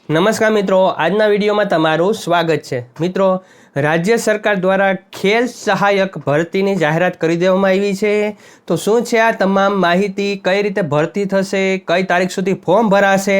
નમસ્કાર મિત્રો, આજના વિડીયોમાં તમારું સ્વાગત છે। મિત્રો, રાજ્ય સરકાર દ્વારા ખેલ સહાયક ભરતીની જાહેરાત કરી દેવામાં આવી છે। તો શું છે આ તમામ માહિતી, કઈ રીતે ભરતી થશે, કઈ તારીખ સુધી ફોર્મ ભરાશે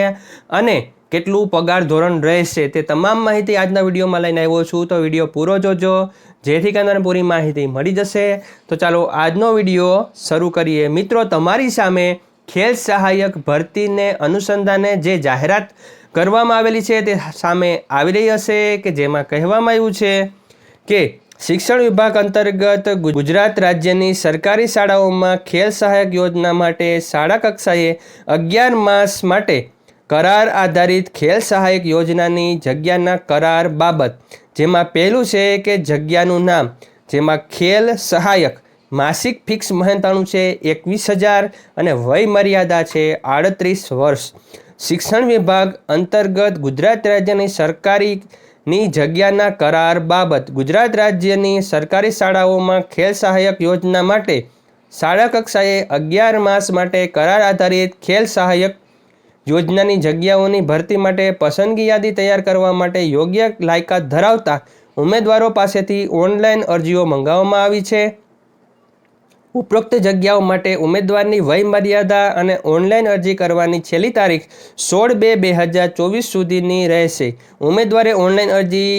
અને કેટલું પગાર ધોરણ રહેશે, તે તમામ માહિતી આજના વિડીયોમાં લઈને આવ્યો છું। તો વિડીયો પૂરો જોજો, જેથી કરીને પૂરી માહિતી મળી જશે। તો ચાલો આજનો વિડીયો શરૂ કરીએ। મિત્રો, તમારી સામે ખેલ સહાયક ભરતીને અનુસંધાને જે જાહેરાત કરવામાં આવેલી છે તે સામે આવી રહી હશે કે જેમાં કહેવામાં આવ્યું છે કે શિક્ષણ વિભાગ અંતર્ગત ગુજરાત રાજ્યની સરકારી શાળાઓમાં ખેલ સહાયક યોજના માટે શાળા કક્ષાએ 11 માસ માટે કરાર આધારિત ખેલ સહાયક યોજનાની જગ્યાના કરાર બાબત, જેમાં પહેલું છે કે જગ્યાનું નામ, જેમાં ખેલ સહાયક માસિક ફિક્સ મહેનતાણું છે 21,000 અને વય મર્યાદા છે 38 વર્ષ। શિક્ષણ વિભાગ અંતર્ગત ગુજરાત રાજ્યની સરકારીની જગ્યાના કરાર બાબત, ગુજરાત રાજ્યની સરકારી શાળાઓમાં ખેલ સહાયક યોજના માટે શાળા કક્ષાએ 11 માસ માટે કરાર આધારિત ખેલ સહાયક યોજનાની જગ્યાઓની ભરતી માટે પસંદગી યાદી તૈયાર કરવા માટે યોગ્ય લાયકાત ધરાવતા ઉમેદવારો પાસેથી ઓનલાઈન અરજીઓ મંગાવવામાં આવી છે। ઉપરોક્ત જગ્યાઓ માટે ઉમેદવારની વય મર્યાદા અને ઓનલાઈન અરજી કરવાની છેલ્લી તારીખ 16/2/2024 સુધીની રહેશે। ઉમેદવારે ઓનલાઈન અરજી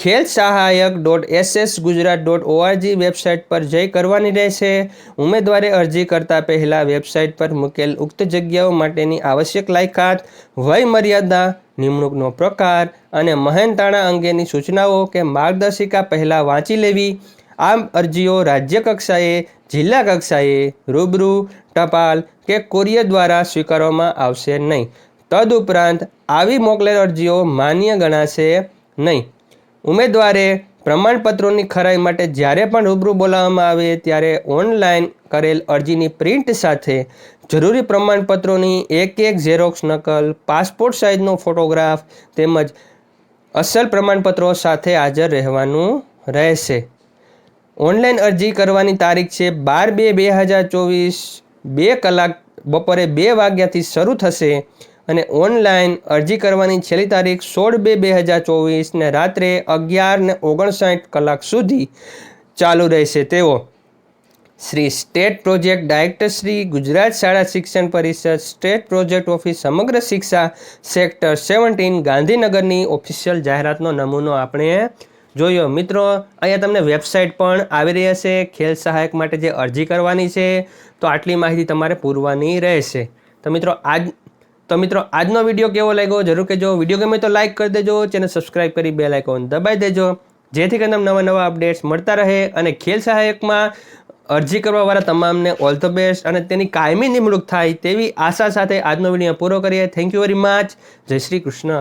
khelsahayk.ssgujarat.org વેબસાઇટ પર જઈ કરવાની રહેશે। ઉમેદવારે અરજી કરતા પહેલાં વેબસાઇટ પર મૂકેલ ઉક્ત જગ્યાઓ માટેની આવશ્યક લાયકાત, વય મર્યાદા, નિમણૂકનો પ્રકાર અને મહેનતાણા અંગેની સૂચનાઓ કે માર્ગદર્શિકા પહેલાં વાંચી લેવી। આ અરજીઓ રાજ્ય કક્ષાએ, જિલ્લા કક્ષાએ, રૂબરૂ, ટપાલ કે કુરિયર દ્વારા સ્વીકારવામાં આવશે નહીં। તદુપરાંત આવી મોકલેલ અરજીઓ માન્ય ગણાશે નહીં। ઉમેદવારે પ્રમાણપત્રોની ખરાઈ માટે જ્યારે પણ રૂબરૂ બોલાવવામાં આવે ત્યારે ઓનલાઈન કરેલ અરજીની પ્રિન્ટ સાથે જરૂરી પ્રમાણપત્રોની એક ઝેરોક્ષ નકલ, પાસપોર્ટ સાઇઝનો ફોટોગ્રાફ તેમજ અસલ પ્રમાણપત્રો સાથે હાજર રહેવાનું રહેશે। ઓનલાઈન અરજી કરવાની તારીખ છે 12/2/2024, 2 કલાક બપોરે 2 વાગ્યાથી શરૂ થશે અને ઓનલાઈન અરજી કરવાની છેલ્લી તારીખ 16/2/2024 ને રાત્રે 11:59 કલાક સુધી ચાલુ રહેશે તેવો Shri state project director Shri, Gujarat શાળા શિક્ષણ પરિષદ, સ્ટેટ પ્રોજેક્ટ ઓફિસ, સમગ્ર શિક્ષા સેક્ટર 17, ગાંધીનગરની ઓફિશિયલ જાહેરાતનો નમૂનો આપણે જોયો। મિત્રો, અહીંયા તમને વેબસાઇટ પણ આવી રહી હશે ખેલ સહાયક માટે જે અરજી કરવાની છે, તો આટલી માહિતી તમારે પૂરવાની રહેશે। તો મિત્રો આજનો વિડીયો કેવો લાગ્યો જરૂર કહેજો। વિડીયો ગમે તો લાઇક કરી દેજો, ચેનલ સબસ્ક્રાઈબ કરી બેલ આઇકોન દબાવી દેજો, જેથી કરીને નવા અપડેટ્સ મળતા રહે અને ખેલ સહાયકમાં અરજી કરવાવાળા તમામને ઓલ ધ બેસ્ટ અને તેની કાયમી નિમણૂક થાય તેવી આશા સાથે આજનો વિડીયો પૂરો કરીએ। Thank you very much. જય શ્રી કૃષ્ણ।